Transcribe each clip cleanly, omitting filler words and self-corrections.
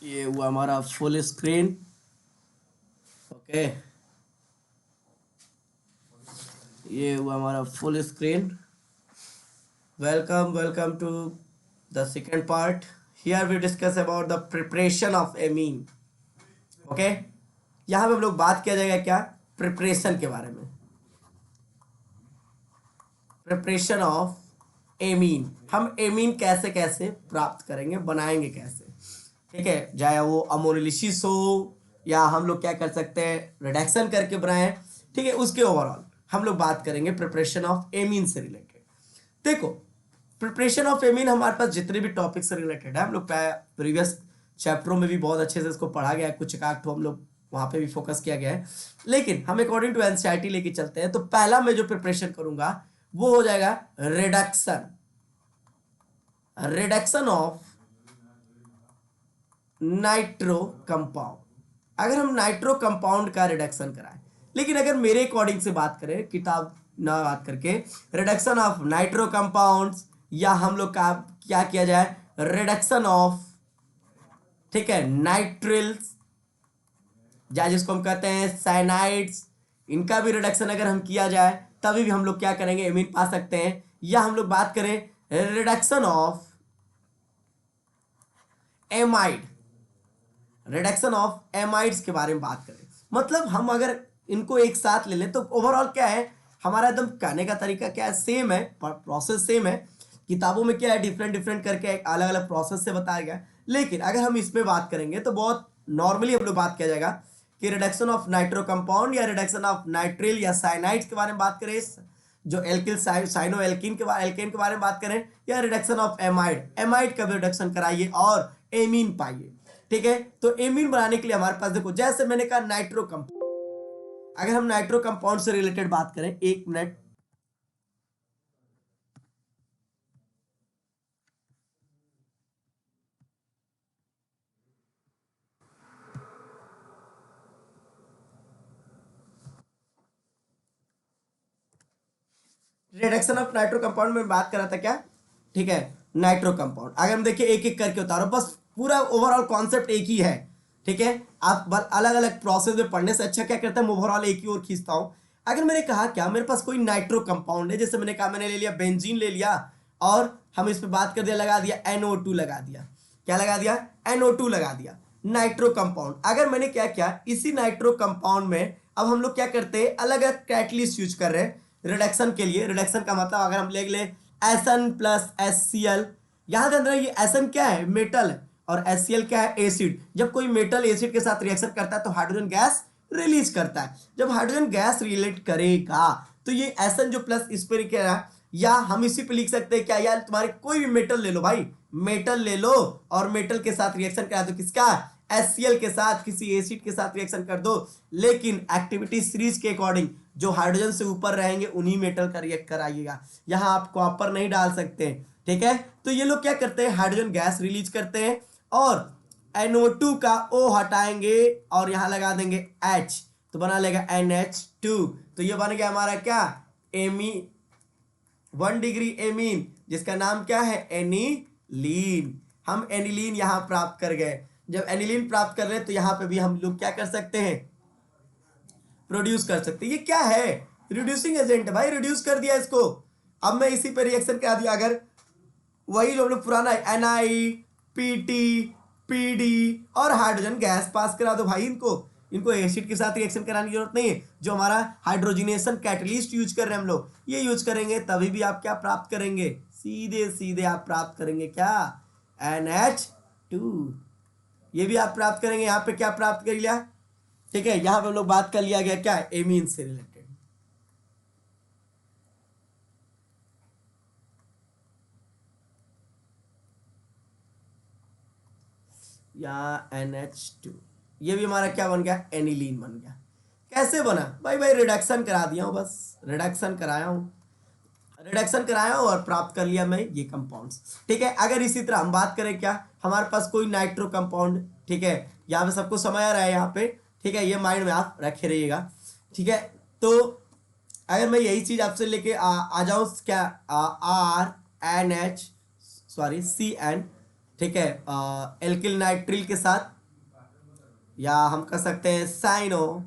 ये हुआ हमारा फुल स्क्रीन। ओके, ये हुआ हमारा full screen. Welcome to the second part. Here we discuss about the preparation of amine. Okay, यहाँ पे हम लोग बात किया जाएगा क्या, प्रिपरेशन के बारे में। प्रिपरेशन ऑफ एमीन, हम एमीन कैसे कैसे प्राप्त करेंगे, बनाएंगे कैसे। ठीक है, चाहे वो अमोनिलिसिस हो या हम लोग क्या कर सकते हैं, रिडक्शन करके बनाए। ठीक है, उसके ओवरऑल हम लोग बात करेंगे प्रिपरेशन ऑफ एमीन से रिलेटेड। देखो, प्रिपरेशन ऑफ एमीन हमारे पास जितने भी टॉपिक से रिलेटेड है, हम लोग प्रीवियस चैप्टरों में भी बहुत अच्छे से इसको पढ़ा गया है, कुछ एक तो हम लोग वहां पे भी फोकस किया गया है। लेकिन हम अकॉर्डिंग टू एनसीईआरटी लेके चलते हैं, तो पहला मैं जो प्रिपरेशन करूंगा वो हो जाएगा reduction. Reduction of nitro compound. अगर हम नाइट्रो कंपाउंड का रिडक्शन कराएं, लेकिन अगर मेरे अकॉर्डिंग से बात करें, किताब ना बात करके, रिडक्शन ऑफ नाइट्रो कंपाउंड्स, या हम लोग का क्या किया जाए, रिडक्शन ऑफ, ठीक है, नाइट्रिल्स, या जिसको हम कहते हैं साइनाइड्स, इनका भी रिडक्शन अगर हम किया जाए तभी भी हम लोग क्या करेंगे, एमीन पा सकते हैं। या हम लोग बात करें reduction of amide, reduction of amides के बारे में बात करें, मतलब हम अगर इनको एक साथ ले लें तो ओवरऑल क्या है, हमारा एकदम कहने का तरीका क्या है, सेम है, प्रोसेस सेम है। किताबों में क्या है, डिफरेंट डिफरेंट करके एक अलग अलग प्रोसेस से बताया गया। लेकिन अगर हम इसमें बात करेंगे तो बहुत नॉर्मली हम लोग बात किया जाएगा कि रिडक्शन ऑफ नाइट्रो कंपाउंड या रिडक्शन ऑफ नाइट्रिल या साइनाइड्स के बारे में बात करें, जो एल्किल साइनो एल्किन के बारे में बात करें, या रिडक्शन ऑफ एमाइड, एमाइड का भी रिडक्शन कराइए और एमीन पाइए। ठीक है, तो एमीन बनाने के लिए हमारे पास देखो, जैसे मैंने कहा नाइट्रो कंपाउंड, अगर हम नाइट्रो कंपाउंड से रिलेटेड बात करें, एक minute, reduction of nitro compound में बात कर रहा था क्या। ठीक है, नाइट्रो कंपाउंड अगर हम देखिए एक एक करके उतारो, बस पूरा ओवरऑल कॉन्सेप्ट एक ही है। ठीक है, आप अलग अलग प्रोसेस में पढ़ने से अच्छा क्या करता है, ओवरऑल एक ही और खींचता हूं। अगर मैंने कहा क्या, मेरे पास कोई नाइट्रो कंपाउंड है, जैसे मैंने कहा, मैंने ले लिया बेंजीन ले लिया, और हम इस पर बात कर दिया, लगा दिया NO2 लगा दिया, क्या लगा दिया, NO2 लगा दिया, नाइट्रो कंपाउंड। अगर मैंने क्या किया, इसी नाइट्रो कंपाउंड में अब हम लोग क्या करते हैं, अलग अलग कैटलिस्ट यूज कर रहे हैं रिडक्शन के लिए। रिडक्शन का मतलब अगर हम ले एसएन प्लस HCl, यहां के अंदर ये एसएन क्या है, मेटल है, और HCl क्या है, एसिड। जब कोई मेटल एसिड के साथ रिएक्शन करता है तो हाइड्रोजन गैस रिलीज करता है। जब हाइड्रोजन गैस रिलेट करेगा तो ये एसएन जो प्लस इस पर क्या, या हम इसी पे लिख सकते हैं क्या, यार तुम्हारे कोई भी मेटल ले लो भाई, मेटल ले लो और मेटल के साथ रिएक्शन करा दो, किसका, HCl के साथ, किसी एसिड के साथ रिएक्शन कर दो, लेकिन एक्टिविटी सीरीज के अकॉर्डिंग जो हाइड्रोजन से ऊपर रहेंगे उन्हीं मेटल का रिएक्ट कराइएगा। यहां आप कॉपर नहीं डाल सकते। ठीक है, तो ये लोग क्या करते हैं, हाइड्रोजन गैस रिलीज करते हैं और NO2 का O हटाएंगे और यहां लगा देंगे H, तो बना लेगा NH2। तो ये बन गया हमारा क्या, एमी 1 डिग्री एमीन, जिसका नाम क्या है, एनिलीन। हम एनिलीन यहां प्राप्त कर गए। जब एनिलीन प्राप्त कर रहे हैं तो यहां पे भी हम लोग क्या कर सकते हैं, प्रोड्यूस कर सकते हैं। ये क्या है, रिड्यूसिंग एजेंट है भाई, रिड्यूस कर दिया इसको। अब मैं इसी पे रिएक्शन करा दिया, अगर वही जो हम लोग पुराना है, NiPT PD और हाइड्रोजन गैस पास करा दो भाई, इनको इनको एसिड के साथ रिएक्शन कराने की जरूरत नहीं है। जो हमारा हाइड्रोजिनेशन कैटलिस्ट यूज कर रहे हैं हम लोग, ये यूज करेंगे तभी भी आप क्या प्राप्त करेंगे, सीधे सीधे आप प्राप्त करेंगे क्या, NH2। ये भी आप प्राप्त करेंगे, यहाँ पे क्या प्राप्त कर लिया। ठीक है, यहां पे हम लोग बात कर लिया गया क्या, एमीन से रिलेटेड, या NH2। ये भी हमारा क्या बन गया, एनिलीन बन गया। कैसे बना भाई, भाई रिडक्शन करा दिया हूं, बस रिडक्शन कराया हूं, रिडक्शन कराया और प्राप्त कर लिया मैं ये कंपाउंड्स। ठीक है, अगर इसी तरह हम बात करें क्या, हमारे पास कोई नाइट्रो कंपाउंड, ठीक है, यहाँ पे सबको समझ आ रहा है यहाँ पे। ठीक है, ये माइंड में आप रखे रहिएगा। ठीक है, तो अगर मैं यही चीज आपसे लेके आ जाऊं क्या, RNH, सॉरी CN ठीक है, एल्किल नाइट्रिल के साथ, या हम कर सकते हैं साइनो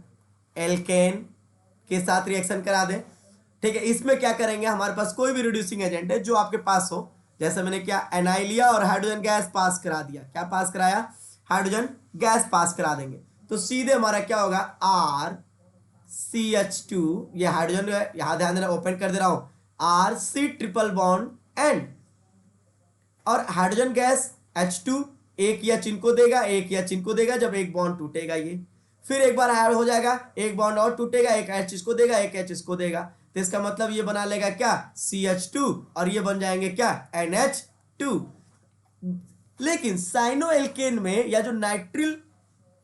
एल्केन के साथ रिएक्शन करा दें। ठीक है, इसमें क्या करेंगे, हमारे पास कोई भी रिड्यूसिंग एजेंट है जो आपके पास हो, जैसे मैंने क्या एनाइल लिया और हाइड्रोजन गैस पास करा दिया, क्या पास कराया, हाइड्रोजन गैस पास करा देंगे, तो सीधे हमारा क्या होगा, RCH2, ये हाइड्रोजन है, यहां ध्यान देना, ओपन कर दे रहा हूं, RC ट्रिपल बॉन्ड एंड, और हाइड्रोजन गैस H2 एक या चिन्ह को देगा, एक या चिन्ह को देगा, जब एक बॉन्ड टूटेगा ये, फिर एक बार ऐड हो जाएगा, एक बॉन्ड और टूटेगा, एक H इसको देगा, एक H इसको देगा, तो इसका मतलब ये बना लेगा क्या, CH2, और ये बन जाएंगे क्या, NH2। लेकिन साइनो एल्केन में, या जो नाइट्रिल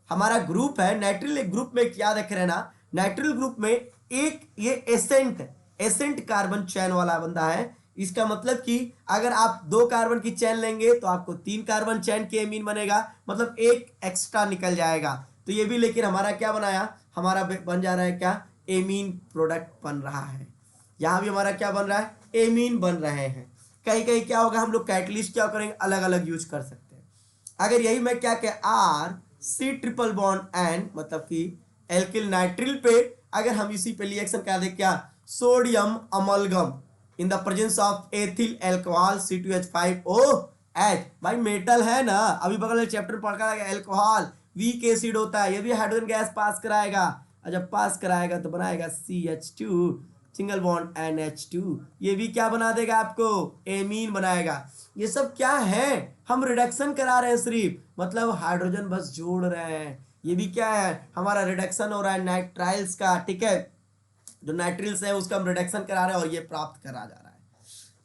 हमारा ग्रुप है, नाइट्रिल एक ग्रुप में याद रख रहना, नाइट्रिल ग्रुप में एक ये एसेंट कार्बन चैन वाला बंदा है। इसका मतलब कि अगर आप 2 कार्बन की चैन लेंगे तो आपको 3 कार्बन चैन के एमीन बनेगा, मतलब एक एक्स्ट्रा निकल जाएगा, तो ये भी लेकिन हमारा क्या बनाया, हमारा बन जा रहा है क्या, एमीन प्रोडक्ट बन रहा है। यहां भी हमारा क्या बन रहा है, एमीन बन रहे हैं। कहीं कहीं क्या होगा, हम लोग कैटलिस्ट क्या करेंगे, अलग अलग यूज कर सकते हैं। अगर यही मैं क्या RC ट्रिपल बॉन्ड एन, मतलब कि एल्किल नाइट्रिल पे अगर हम इसी पे रिएक्शन कर दे, क्या, sodium amalgam in the presence of ethyl alcohol C2H5OH, भाई मेटल है ना, अभी बगल में चैप्टर पढ़ा है, अल्कोहल वीक एसिड होता है, ये भी हाइड्रोजन गैस पास कराएगा, और जब पास कराएगा तो बनाएगा CH2 सिंगल बॉन्ड NH2, ये भी क्या बना देगा आपको, एमीन बनाएगा। ये सब क्या है, हम रिडक्शन करा रहे हैं सिर्फ, मतलब हाइड्रोजन बस जोड़ रहे हैं, ये भी क्या है, हमारा रिडक्शन हो रहा है नाइट्राइल्स का, ठीक है, जो नाइट्रिल्स है उसका हम रिडक्शन करा रहे हैं और ये प्राप्त करा जा रहा है।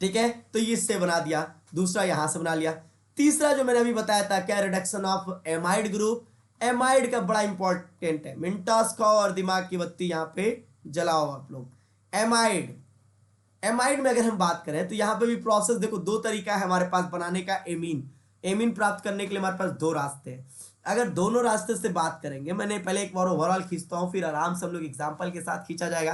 ठीक है, तो ये इससे बना दिया, दूसरा यहां से बना लिया। तीसरा जो मैंने अभी बताया था, क्या, reduction of amide group. Amide का बड़ा इंपॉर्टेंट है, मिंटॉस खाओ और दिमाग की बत्ती यहाँ पे जलाओ आप लोग। एमाइड, एमाइड में अगर हम बात करें तो यहाँ पे भी प्रोसेस देखो, 2 तरीका है हमारे पास बनाने का एमीन। एमीन प्राप्त करने के लिए हमारे पास 2 रास्ते हैं। अगर दोनों रास्ते से बात करेंगे, मैंने पहले एक बार ओवरऑल खींचता हूँ, फिर आराम से हम लोग एग्जाम्पल के साथ खींचा जाएगा।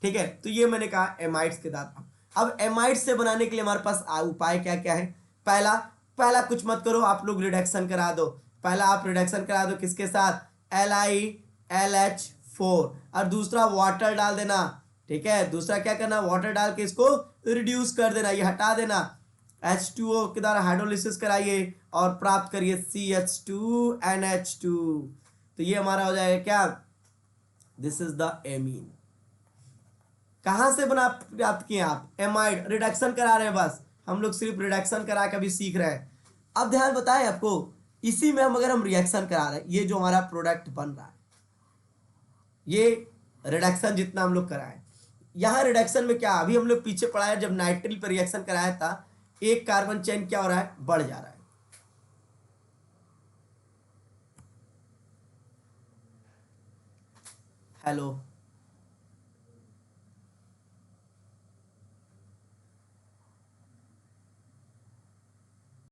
ठीक है, तो ये मैंने कहा एमाइड्स के साथ। अब एमाइड से बनाने के लिए हमारे पास उपाय क्या क्या है। पहला पहला कुछ मत करो, आप लोग रिडक्शन करा दो। पहला आप रिडक्शन करा दो किसके साथ, LiLH4, और दूसरा वाटर डाल देना। ठीक है, दूसरा क्या करना, वाटर डाल के इसको रिड्यूस कर देना, ये हटा देना, H2O के द्वारा हाइड्रोलिसिस कराइए और प्राप्त करिए CH2NH2। तो ये हमारा हो जाएगा क्या, दिस इज द एमीन। कहां से बना प्राप्त किए आप, एमाइड, रिडक्शन करा रहे हैं, बस हम लोग सिर्फ रिडक्शन करा के भी सीख रहे हैं। अब ध्यान बताएं आपको, इसी में हम अगर हम रिएक्शन करा रहे हैं, ये जो हमारा प्रोडक्ट बन रहा है, ये रिडक्शन जितना हम लोग कराए, यहां रिडक्शन में क्या, अभी हम लोग पीछे पढ़ा है, जब नाइट्रिल पर रिएक्शन कराया था, एक कार्बन चेन क्या हो रहा है, बढ़ जा रहा है। हेलो,